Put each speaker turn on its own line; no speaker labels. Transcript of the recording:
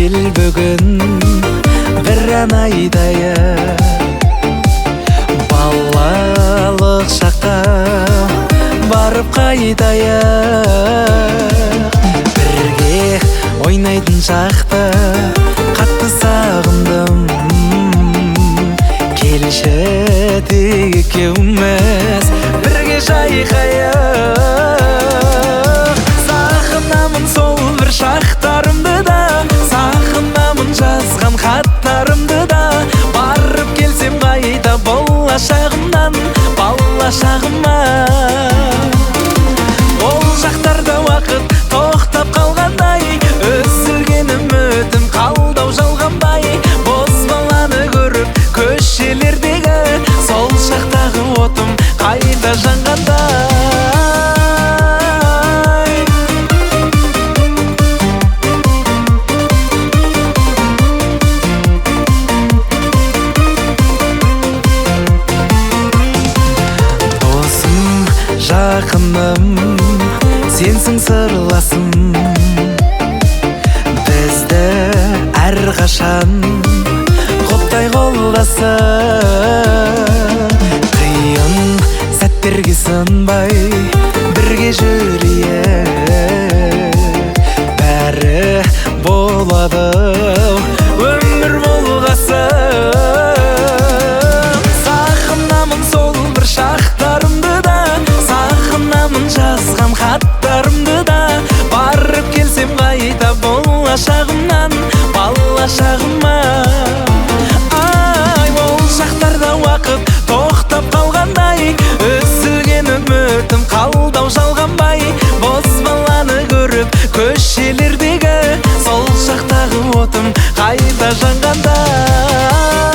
ел бүгін бір ән айдайық. Балалық шаққа барып қайтайық. Бірге ойнайтын шақты қатты сағындым. Келші тек екеуміз бірге шайқайық. Сағынамын сол бір шақтарымды да, сағынамын жазған хаттарымды да. Барып келсем қайта болашағымнан, балашағыма. Ол жақтарда уақыт тоқтап қалғандай, үзілген үмітім қалдау жалғанбай. Боз баланы көріп көшелердегі сол шақтағы отым қайта жанғандай. Жақыным, сенсің сырласым, бізді әрқашан құптай қолдасып. Қиын сәттерге сынбай бірге жүрейік. Бәрі болады өмір болғасын. Сағынамын сол бір шақтарымды да, сағынамын жазған хаттарымды да. Барып келсем қайта болашағымнан, балашағыма. Ай, ол шақтарда уақыт тоқтап қалғандай, үзілген үмітім қалдау жалғанбай. Боз баланы көріп көшелердегі сол шақтағы отым қайта жанғандай.